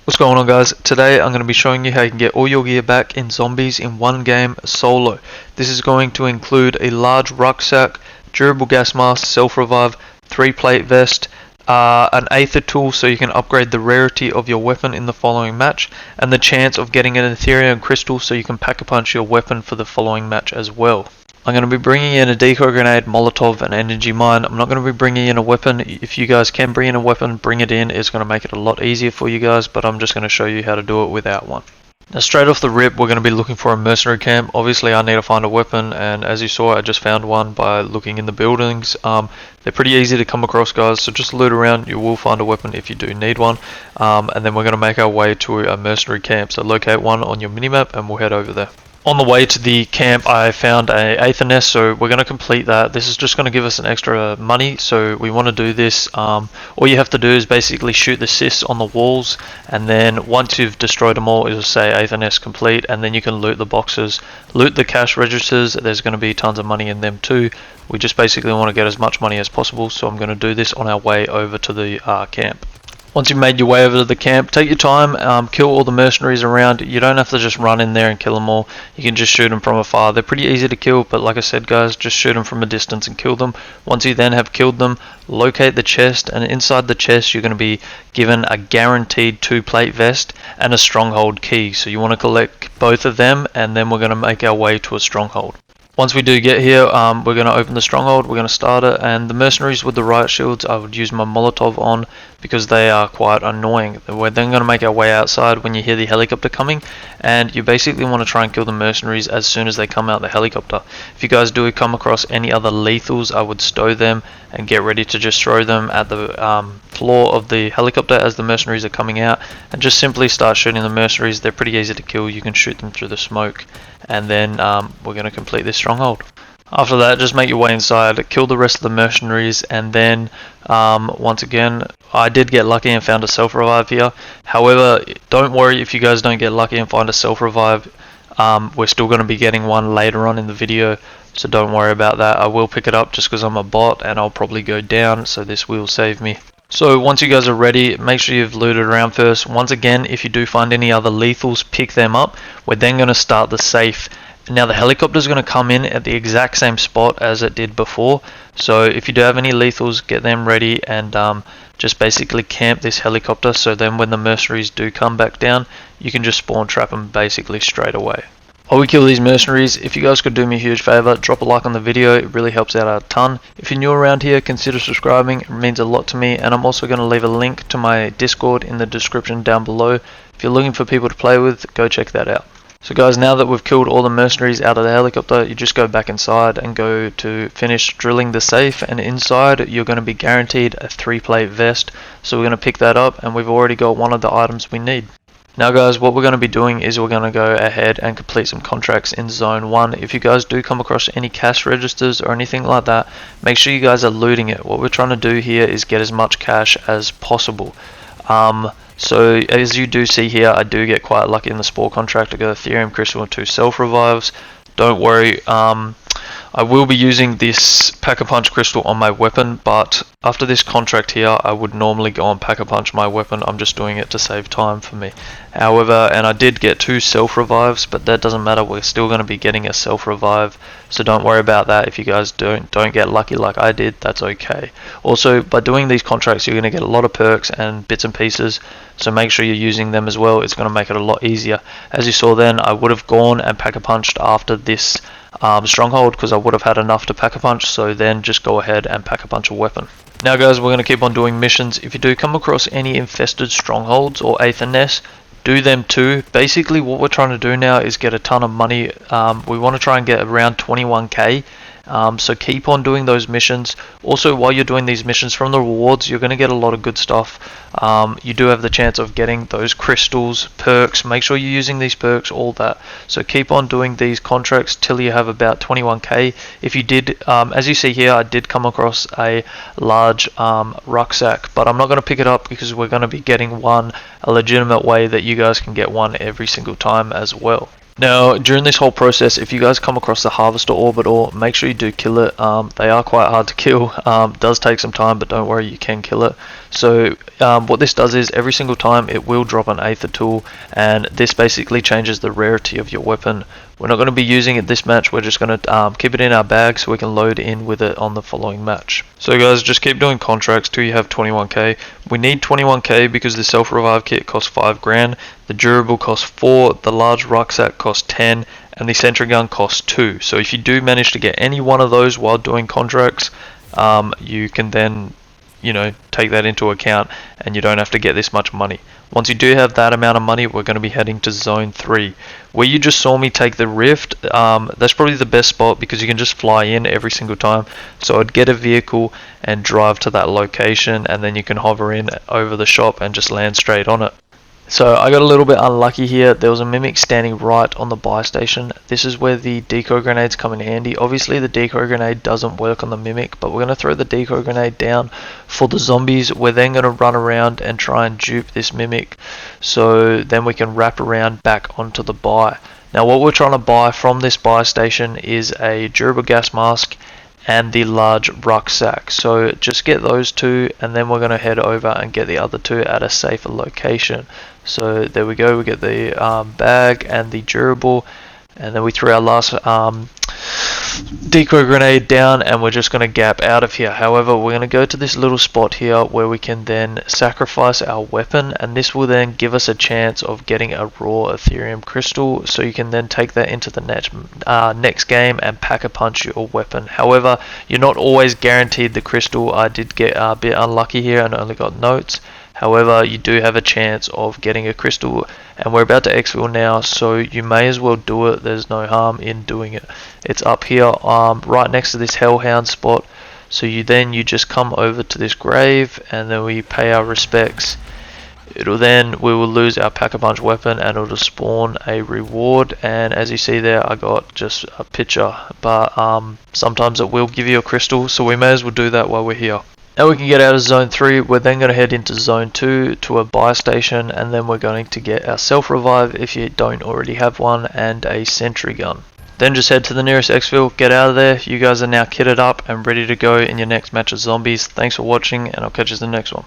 What's going on, guys? Today I'm going to be showing you how you can get all your gear back in Zombies in one game solo. This is going to include a large rucksack, durable gas mask, self-revive, 3-plate vest, an aether tool so you can upgrade the rarity of your weapon in the following match, and the chance of getting an Ethereum crystal so you can pack-a-punch your weapon for the following match as well. I'm going to be bringing in a decoy grenade, Molotov, and energy mine. I'm not going to be bringing in a weapon. If you guys can bring in a weapon, bring it in. It's going to make it a lot easier for you guys, but I'm just going to show you how to do it without one. Now, straight off the rip, we're going to be looking for a mercenary camp. Obviously, I need to find a weapon, and as you saw, I just found one by looking in the buildings. They're pretty easy to come across, guys, so just loot around. You will find a weapon if you do need one. And then we're going to make our way to a mercenary camp. So locate one on your minimap, and we'll head over there. On the way to the camp, I found a aether nest, so we're going to complete that. This is just going to give us an extra money, so we want to do this. All you have to do is basically shoot the cysts on the walls, and then once you've destroyed them all, it'll say aether nest complete, and then you can loot the boxes, loot the cash registers. There's going to be tons of money in them too. We just basically want to get as much money as possible, so I'm going to do this on our way over to the camp. Once you've made your way over to the camp, take your time, kill all the mercenaries around. You don't have to just run in there and kill them all. You can just shoot them from afar. They're pretty easy to kill, but like I said, guys, just shoot them from a distance and kill them. Once you then have killed them, locate the chest, and inside the chest you're going to be given a guaranteed 2-plate vest and a stronghold key. So you want to collect both of them, and then we're going to make our way to a stronghold. Once we do get here, we're going to open the stronghold, we're going to start it, and the mercenaries with the riot shields, I would use my Molotov on because they are quite annoying. We're then going to make our way outside when you hear the helicopter coming, and you basically want to try and kill the mercenaries as soon as they come out the helicopter. If you guys do come across any other lethals, I would stow them and get ready to just throw them at the floor of the helicopter as the mercenaries are coming out, and just simply start shooting the mercenaries. They're pretty easy to kill. You can shoot them through the smoke, and then we're going to complete this stronghold. After that, just make your way inside, kill the rest of the mercenaries, and then once again, I did get lucky and found a self-revive here. However, don't worry if you guys don't get lucky and find a self-revive. We're still going to be getting one later on in the video, so don't worry about that. I will pick it up just because I'm a bot, and I'll probably go down, so this will save me. So once you guys are ready, make sure you've looted around first. Once again, if you do find any other lethals, pick them up. We're then going to start the safe. Now the helicopter is going to come in at the exact same spot as it did before. So if you do have any lethals, get them ready, and just basically camp this helicopter, so then when the mercenaries do come back down, you can just spawn trap them basically straight away. While we kill these mercenaries, if you guys could do me a huge favor, drop a like on the video. It really helps out a ton. If you're new around here, consider subscribing. It means a lot to me, and I'm also going to leave a link to my Discord in the description down below. If you're looking for people to play with, go check that out. So guys, now that we've killed all the mercenaries out of the helicopter, you just go back inside and go to finish drilling the safe, and inside you're going to be guaranteed a 3-plate vest. So we're going to pick that up, and we've already got one of the items we need. Now guys, what we're going to be doing is we're going to go ahead and complete some contracts in Zone 1. If you guys do come across any cash registers or anything like that, make sure you guys are looting it. What we're trying to do here is get as much cash as possible. So as you do see here, I do get quite lucky in the spore contract. I got Ethereum crystal and 2 self-revives. Don't worry, I will be using this pack-a-punch crystal on my weapon, but after this contract here, I would normally go and pack-a-punch my weapon. I'm just doing it to save time for me. However, and I did get 2 self-revives, but that doesn't matter. We're still going to be getting a self-revive, so don't worry about that. If you guys don't get lucky like I did, that's okay. Also, by doing these contracts, you're going to get a lot of perks and bits and pieces, so make sure you're using them as well. It's going to make it a lot easier. As you saw then, I would have gone and pack-a-punched after this stronghold because I would have had enough to pack-a-punch, so then just go ahead and pack-a-punch a weapon. Now guys, we're going to keep on doing missions. If you do come across any infested strongholds or aether nests, do them too. Basically what we're trying to do now is get a ton of money. We want to try and get around 21k. So keep on doing those missions. Also, while you're doing these missions, from the rewards you're going to get a lot of good stuff. You do have the chance of getting those crystals, perks. Make sure you're using these perks, all that. So keep on doing these contracts till you have about 21k. If you did, as you see here, I did come across a large rucksack, but I'm not going to pick it up because we're going to be getting one a legitimate way that you guys can get one every single time as well. Now, during this whole process, if you guys come across the Harvester Orbital, make sure you do kill it. They are quite hard to kill. Does take some time, but don't worry, you can kill it. So what this does is every single time it will drop an Aether tool, and this basically changes the rarity of your weapon. We're not going to be using it this match, we're just going to keep it in our bag so we can load in with it on the following match. So guys, just keep doing contracts till you have 21k. We need 21k because the self-revive kit costs 5 grand, the durable costs 4, the large rucksack costs 10, and the sentry gun costs 2. So if you do manage to get any one of those while doing contracts, you can then, take that into account and you don't have to get this much money. Once you do have that amount of money, we're going to be heading to Zone 3. Where you just saw me take the Rift, that's probably the best spot because you can just fly in every single time. So I'd get a vehicle and drive to that location, and then you can hover in over the shop and just land straight on it. So I got a little bit unlucky here. There was a mimic standing right on the buy station. This is where the decoy grenades come in handy. Obviously the decoy grenade doesn't work on the mimic, but we're going to throw the decoy grenade down for the zombies. We're then going to run around and try and dupe this mimic, so then we can wrap around back onto the buy. Now what we're trying to buy from this buy station is a durable gas mask and the large rucksack. So just get those two, and then we're going to head over and get the other two at a safer location. So there we go, we get the bag and the durable, and then we threw our last decoy grenade down, and we're just going to gap out of here. However, we're going to go to this little spot here where we can then sacrifice our weapon, and this will then give us a chance of getting a raw Ethereum crystal, so you can then take that into the next game and pack a punch your weapon. However, you're not always guaranteed the crystal. I did get a bit unlucky here and only got notes. However, you do have a chance of getting a crystal, and we're about to exfil now, so you may as well do it. There's no harm in doing it. It's up here right next to this hellhound spot, so you just come over to this grave, and then we pay our respects. We will lose our pack-a-punch weapon, and it'll spawn a reward. And as you see there, I got just a picture, but sometimes it will give you a crystal, so we may as well do that while we're here. Now we can get out of Zone 3, we're then going to head into Zone 2 to a buy station, and then we're going to get our self-revive if you don't already have one, and a sentry gun. Then just head to the nearest exfil, get out of there. You guys are now kitted up and ready to go in your next match of zombies. Thanks for watching, and I'll catch you in the next one.